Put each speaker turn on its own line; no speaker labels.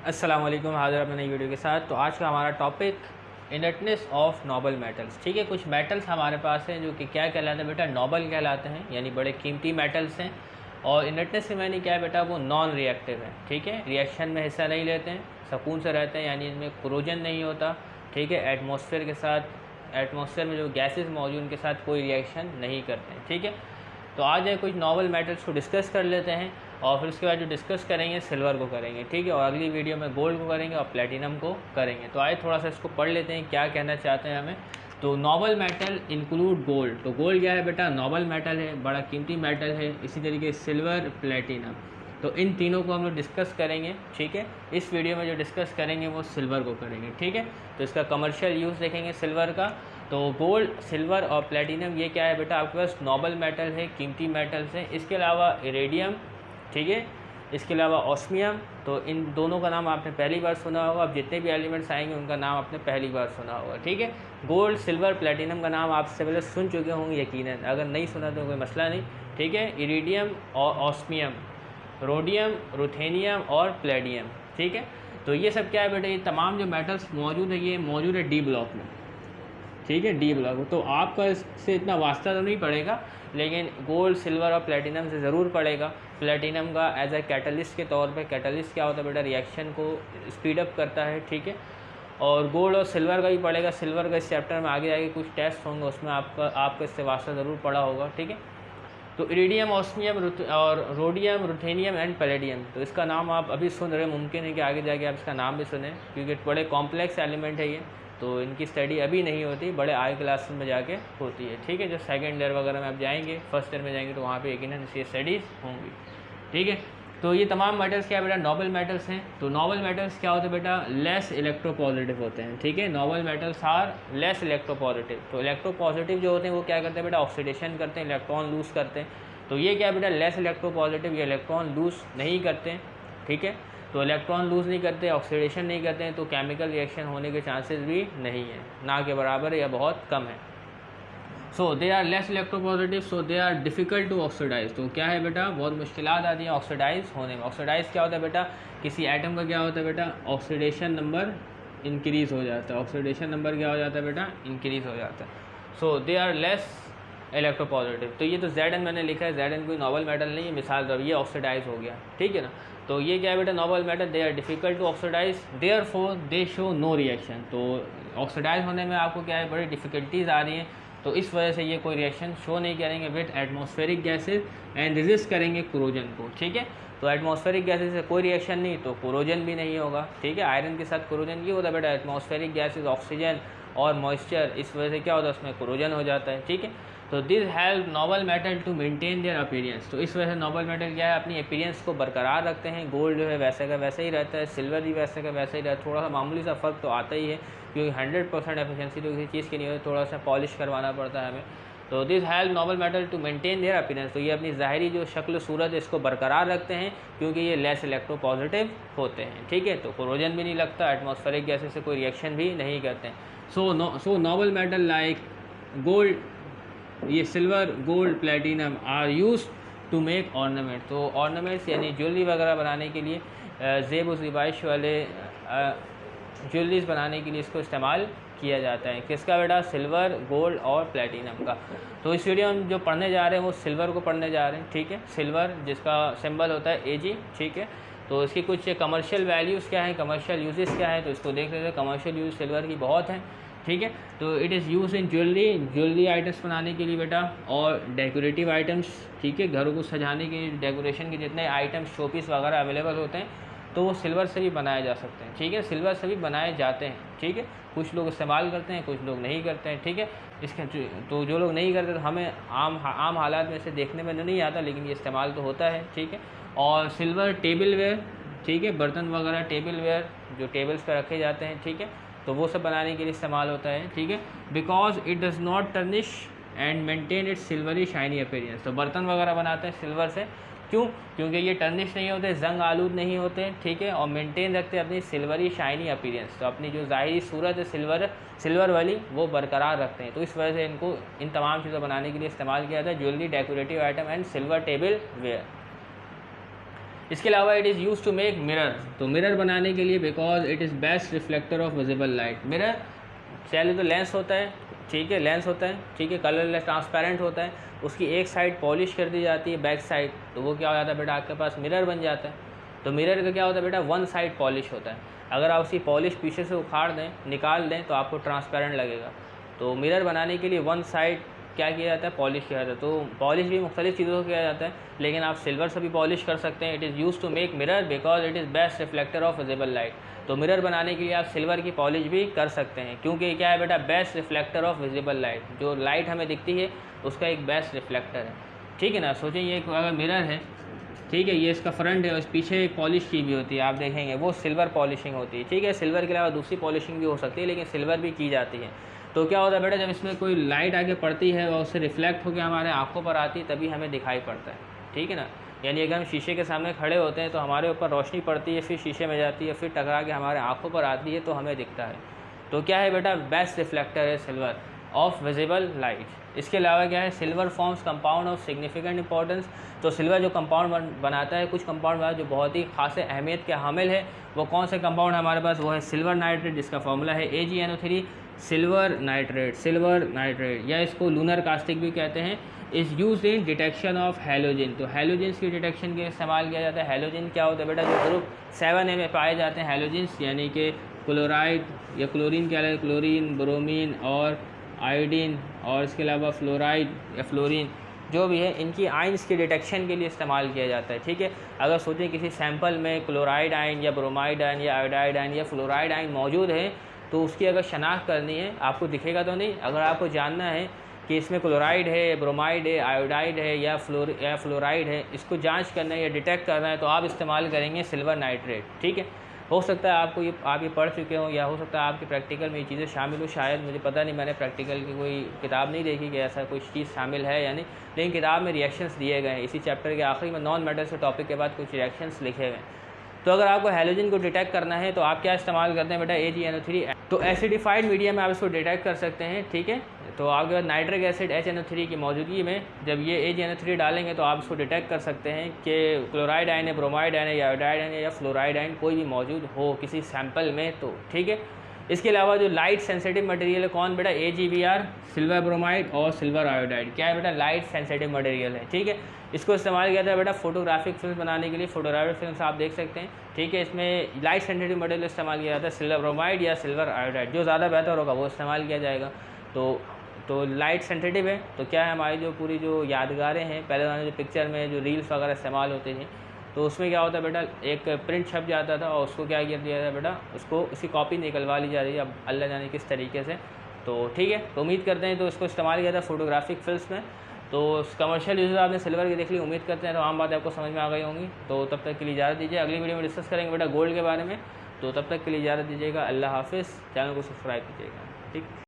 अस्सलाम वालेकुम, हाज़िर अपने नई वीडियो के साथ। तो आज का हमारा topic inertness of noble metals. ठीक है, कुछ मेटल्स हमारे पास हैं जो कि क्या कहलाते हैं बेटा, नोबल कहलाते हैं, यानी बड़े कीमती मेटल्स हैं। और इनर्टनेस से मैंने क्या है बेटा, वो नॉन रिएक्टिव है। ठीक है, रिएक्शन में हिस्सा नहीं लेते हैं, सुकून से रहते हैं, यानी इनमें कोरोजन नहीं होता। ठीक है, एटमॉस्फेयर के साथ, एटमॉस्फेयर में जो गैसेस मौजूद उनके साथ कोई रिएक्शन नहीं करते हैं। ठीक है, तो आज है कुछ नॉवल मेटल्स को डिस्कस कर लेते हैं और फिर उसके बाद जो डिस्कस करेंगे सिल्वर को करेंगे। ठीक है, और अगली वीडियो में गोल्ड को करेंगे और प्लेटिनम को करेंगे। तो आइए थोड़ा सा इसको पढ़ लेते हैं, क्या कहना चाहते हैं हमें। तो नॉवल मेटल इंक्लूड गोल्ड। तो गोल्ड क्या है बेटा, नॉवल मेटल है, बड़ा कीमती मेटल है। इसी तरीके सिल्वर, प्लेटिनम, तो इन तीनों को हम लोग डिस्कस करेंगे। ठीक है, इस वीडियो में जो डिस्कस करेंगे वो सिल्वर को करेंगे। ठीक है, तो इसका कमर्शियल यूज़ देखेंगे सिल्वर का। तो गोल्ड, सिल्वर और प्लेटिनम ये क्या है बेटा, आपके पास नोबल मेटल है, कीमती मेटल्स हैं। इसके अलावा इरेडियम, ठीक है, इसके अलावा ऑस्मियम। तो इन दोनों का नाम आपने पहली बार सुना होगा। अब जितने भी एलिमेंट्स आएंगे उनका नाम आपने पहली बार सुना होगा। ठीक है, गोल्ड, सिल्वर, प्लेटिनम का नाम आपसे पहले सुन चुके होंगे यकीनन, अगर नहीं सुना तो कोई मसला नहीं। ठीक है, इरिडियम और ऑस्मियम, रोडियम, रुथेनियम और प्लेडियम। ठीक है, तो ये सब क्या है बेटा, ये तमाम जो मेटल्स मौजूद है ये मौजूद है डी ब्लॉक में। ठीक है, डी ब्लॉक। तो आपका इससे इतना वास्ता तो नहीं पड़ेगा, लेकिन गोल्ड, सिल्वर और प्लेटिनम से ज़रूर पड़ेगा। प्लेटिनम का एज ए कैटलिस्ट के तौर पे, कैटलिस्ट क्या होता है बेटा, रिएक्शन को स्पीड अप करता है। ठीक है, और गोल्ड और सिल्वर का भी पड़ेगा। सिल्वर का इस चैप्टर में आगे जाके कुछ टेस्ट होंगे, उसमें आपका इससे वास्ता ज़रूर पड़ा होगा। ठीक है, तो इरिडियम, ऑस्मियम और रोडियम, रुथेनियम एंड पैलेडियम, तो इसका नाम आप अभी सुन रहे, मुमकिन है कि आगे जाके आप इसका नाम भी सुने, क्योंकि बड़े कॉम्प्लेक्स एलिमेंट है ये। तो इनकी स्टडी अभी नहीं होती, बड़े हाई क्लास में जाके होती है। ठीक है, जो सेकंड ईयर वगैरह में आप जाएंगे, फर्स्ट ईयर में जाएंगे, तो वहाँ पे यकीनन इसकी स्टडीज़ होंगी। ठीक है, तो ये तमाम मेटल्स क्या बेटा, नोबल मेटल्स हैं। तो नोबल मेटल्स क्या होते हैं बेटा, लेस इलेक्ट्रोपॉजिटिव होते हैं। ठीक है, noble metals are less electropositive. तो इलेक्ट्रोपॉजिटिव जो होते हैं वो क्या करते हैं बेटा, ऑक्सीडेशन करते हैं, इलेक्ट्रॉन लूज करते हैं। तो ये क्या बेटा, लेस इलेक्ट्रोपॉजिटिव, ये इलेक्ट्रॉन लूज नहीं करते हैं। ठीक है, तो इलेक्ट्रॉन लूज़ नहीं करते, ऑक्सीडेशन नहीं करते हैं, तो केमिकल रिएक्शन होने के चांसेस भी नहीं है, ना के बराबर है या बहुत कम है। So they are less electropositive, so they are difficult to oxidise. तो क्या है बेटा, बहुत मुश्किलात आती हैं ऑक्सीडाइज होने में। ऑक्सीडाइज क्या होता है बेटा, किसी एटम का क्या होता है बेटा, ऑक्सीडेशन नंबर इंक्रीज़ हो जाता है। ऑक्सीडेशन नंबर क्या हो जाता है बेटा, इंक्रीज़ हो जाता है। So they are less electropositive. तो ये तो Zn मैंने लिखा है, Zn कोई नॉबल मेटल नहीं है, मिसाल तो ये ऑक्सीडाइज हो गया। ठीक है ना, तो ये क्या है बेटा, noble metal, they are difficult to oxidise, therefore they show no reaction. तो ऑक्सीडाइज होने में आपको क्या है, बड़ी डिफ़िकल्टीज़ आ रही हैं, तो इस वजह से ये कोई रिएक्शन शो नहीं करेंगे with atmospheric gases and resist करेंगे कोरोजन को। ठीक है, तो एटमॉस्फेरिक गैसेज से कोई रिएक्शन नहीं, तो कोरोजन भी नहीं होगा। ठीक है, आयरन के साथ कोरोजन क्यों होता है बेटा, एटमॉस्फेरिक गैसेज, ऑक्सीजन और मॉइस्चर, इस वजह से क्या होता है, उसमें कोरोजन हो जाता है। ठीक है, तो this help noble metal to maintain their appearance. तो इस वजह से नोबल मेटल क्या है, अपनी अपीयरेंस को बरकरार रखते हैं। गोल्ड जो है वैसे का वैसे ही रहता है, सिल्वर भी वैसे का वैसे ही रहता है, थोड़ा सा मामूली सा फ़र्क तो आता ही है, क्योंकि 100% एफिशिएंसी तो किसी चीज़ की नहीं होती, थोड़ा सा पॉलिश करवाना पड़ता है हमें। तो this help noble metal to maintain their appearance. तो ये अपनी ज़ाहिरी जो शक्ल सूरत है इसको बरकरार रखते हैं, क्योंकि ये लेस इलेक्ट्रोपॉजिटिव होते हैं। ठीक है, तो कोरोजन भी नहीं लगता, एटमॉस्फेरिक गैसेस से कोई रिएक्शन भी नहीं करते हैं। So noble metal like gold, ये silver, gold, platinum are use to make ornament. तो ऑर्नामेंट्स यानी ज्वेलरी वगैरह बनाने के लिए, ज़ेब व ज़िबाइश वाले ज्वेलरीज बनाने के लिए इसको इस्तेमाल किया जाता है। किसका बेटा, सिल्वर, गोल्ड और प्लेटिनम का। तो इस वीडियो में जो पढ़ने जा रहे हैं वो सिल्वर को पढ़ने जा रहे हैं। ठीक है, सिल्वर जिसका सिंबल होता है Ag। ठीक है, तो इसकी कुछ कमर्शियल वैल्यूज़ क्या है, कमर्शियल यूजेस क्या है, तो इसको देख लेते हैं। कमर्शियल यूज सिल्वर की बहुत हैं। ठीक है, तो it is use in jewellery items बनाने के लिए बेटा, और डेकोरेटिव आइटम्स। ठीक है, घरों को सजाने के, डेकोरेशन के जितने आइटम्स, शोपीस वगैरह अवेलेबल होते हैं, तो वो सिल्वर से भी बनाए जा सकते हैं। ठीक है, सिल्वर से भी बनाए जाते हैं। ठीक है, कुछ लोग इस्तेमाल करते हैं, कुछ लोग नहीं करते हैं। ठीक है, इसके तो जो लोग नहीं करते तो हमें आम हालात में से देखने में नहीं आता, लेकिन ये इस्तेमाल तो होता है। ठीक है, और सिल्वर टेबल वेयर, ठीक है, बर्तन वगैरह, टेबल वेयर जो टेबल्स पर रखे जाते हैं, ठीक है, तो वो सब बनाने के लिए इस्तेमाल होता है। ठीक है, because it does not tarnish and maintain its silvery shiny appearance. तो बर्तन वगैरह बनाते हैं सिल्वर से, क्यों, क्योंकि ये टर्निश नहीं होते, जंग आलूद नहीं होते। ठीक है, और मेंटेन रखते हैं अपनी सिल्वरी शाइनी अपीयरेंस। तो अपनी जो ज़ाहिरी सूरत है सिल्वर वाली, वो बरकरार रखते हैं। तो इस वजह से इनको इन तमाम चीज़ों बनाने के लिए इस्तेमाल किया जाता है, jewellery, decorative item and silver tableware. इसके अलावा it is use to make mirror, तो मिरर बनाने के लिए because it is best reflector of visible light. Mirror पहले तो लेंस होता है, ठीक है, लेंस होता है, ठीक है, कलरलेस ट्रांसपेरेंट होता है, उसकी एक साइड पॉलिश कर दी जाती है बैक साइड, तो वो क्या हो जाता है बेटा, आपके पास मिरर बन जाता है। तो मिरर का क्या होता है बेटा, वन साइड पॉलिश होता है, अगर आप उसकी पॉलिश पीछे से उखाड़ दें, निकाल दें, तो आपको ट्रांसपेरेंट लगेगा। तो मिरर बनाने के लिए वन साइड क्या किया जाता है, पॉलिश किया जाता है। तो पॉलिश भी मुख्तलिफ चीज़ों से किया जाता है, लेकिन आप सिल्वर से भी पॉलिश कर सकते हैं। It is use to make mirror because it is best reflector of visible light. तो मिरर बनाने के लिए आप सिल्वर की पॉलिश भी कर सकते हैं, क्योंकि क्या है बेटा, best reflector of visible light, जो लाइट हमें दिखती है उसका एक बेस्ट रिफ्लेक्टर है, ठीक है ना। सोचिए ये अगर मिरर है, ठीक है, ये इसका फ्रंट है, उस पीछे एक पॉलिश की भी होती है, आप देखेंगे वो सिल्वर पॉलिशिंग होती है, ठीक है। सिल्वर के अलावा दूसरी पॉलिशिंग भी हो सकती है, लेकिन सिल्वर भी की जाती है। तो क्या होता है बेटा, जब इसमें कोई लाइट आगे पड़ती है और उससे रिफ्लेक्ट होकर हमारे आंखों पर आती है, तभी हमें दिखाई पड़ता है, ठीक है ना। यानी अगर हम शीशे के सामने खड़े होते हैं तो हमारे ऊपर रोशनी पड़ती है, फिर शीशे में जाती है, फिर टकरा के हमारे आंखों पर आती है, तो हमें दिखता है। तो क्या है बेटा, बेस्ट रिफ्लेक्टर है सिल्वर ऑफ विजिबल लाइट। इसके अलावा क्या है, silver forms compound of significant importance. तो सिल्वर जो कंपाउंड बनाता है, कुछ कंपाउंड बनाता है जो बहुत ही खास अहमियत के हामिल है। वो कौन से कंपाउंड हमारे पास, वो है सिल्वर नाइट्रेट, जिसका फॉर्मूला है AgNO3। सिल्वर नाइट्रेट या इसको लूनर कास्टिक भी कहते हैं, is use in detection of halogen. तो हैलोजन्स की डिटेक्शन के इस्तेमाल किया जाता है। हैलोजन क्या होता है बेटा, जो ग्रुप 7A में पाए जाते हैं हैलोजन्स, यानी कि क्लोराइड या क्लोरीन, क्या है, क्लोरीन, ब्रोमीन और आयोडीन, और इसके अलावा फ्लोराइड या फ्लोरीन, जो भी है, इनकी आइंस की डिटेक्शन के लिए इस्तेमाल किया जाता है, ठीक है। अगर सोचें किसी सैंपल में क्लोराइड आयन या ब्रोमाइड आयन या आयोडाइड आयन या फ्लोराइड आयन मौजूद है, तो उसकी अगर शनाख्त करनी है, आपको दिखेगा तो नहीं, अगर आपको जानना है कि इसमें क्लोराइड है, ब्रोमाइड है, आयोडाइड है या फ्लोराइड है, इसको जांच करना है या डिटेक्ट करना है, तो आप इस्तेमाल करेंगे सिल्वर नाइट्रेट, ठीक है। हो सकता है आपको आप ये पढ़ चुके हो, या हो सकता है आपके प्रैक्टिकल में ये चीज़ें शामिल हो, शायद, मुझे पता नहीं, मैंने प्रैक्टिकल की कोई किताब नहीं देखी कि ऐसा कोई चीज़ शामिल है या नहीं, लेकिन किताब में रिएक्शंस दिए गए हैं। इसी चैप्टर के आखिरी में नॉन मेटल्स के टॉपिक के बाद कुछ रिएक्शंस लिखे हुए हैं। तो अगर आपको हैलोजन को डिटेक्ट करना है तो आप क्या इस्तेमाल करते हैं बेटा, AgNO3। तो एसिडिफाइड मीडियम में आप इसको डिटेक्ट कर सकते हैं, ठीक है। तो आपके पास नाइट्रिक एसिड HNO3 की मौजूदगी में जब ये AgNO3 डालेंगे तो आप इसको डिटेक्ट कर सकते हैं कि क्लोराइड आयन है, ब्रोमाइड आयन है, या आयोडाइड आयन है, या फ्लोराइड आयन कोई भी मौजूद हो किसी सैंपल में, तो ठीक है। इसके अलावा जो लाइट सेंसिटिव मटेरियल है, कौन बेटा, AgBr, सिल्वर ब्रोमाइड और सिल्वर आयोडाइड, क्या है बेटा, लाइट सेंसिटिव मटेरियल है, ठीक है। इसको इस्तेमाल किया था बेटा फोटोग्राफिक फिल्म बनाने के लिए। फोटोग्राफिक फिल्म आप देख सकते हैं, ठीक है। इसमें लाइट सेंसिटिव मटेरियल इस्तेमाल किया जाता है, सिल्वर ब्रोमाइड या सिल्वर आयोडाइड, जो ज़्यादा बेहतर होगा वो इस्तेमाल किया जाएगा। तो लाइट सेंसिटिव है, तो क्या है, हमारी जो पूरी जो यादगारें हैं, पहले वाले जो पिक्चर में जो रील्स वगैरह इस्तेमाल होते थे, तो उसमें क्या होता है बेटा, एक प्रिंट छप जाता था और उसको क्या किया जाता है बेटा, उसको उसकी कॉपी निकलवा ली जा रही है, अब अल्लाह जाने किस तरीके से। तो ठीक है, तो उम्मीद करते हैं तो इसको इस्तेमाल किया था फोटोग्राफिक फिल्म्स में। तो कमर्शियल यूज़ आपने सिल्वर की देख ली, उम्मीद करते हैं तो आम बातें आपको समझ में आ गई होंगी। तो तब तक के लिए इजाज़त दीजिए, अगली वीडियो में डिस्कस करेंगे बेटा गोल्ड के बारे में। तो तब तक के लिए इजाज़त दीजिएगा, अल्लाह हाफिज़। चैनल को सब्सक्राइब कीजिएगा, ठीक।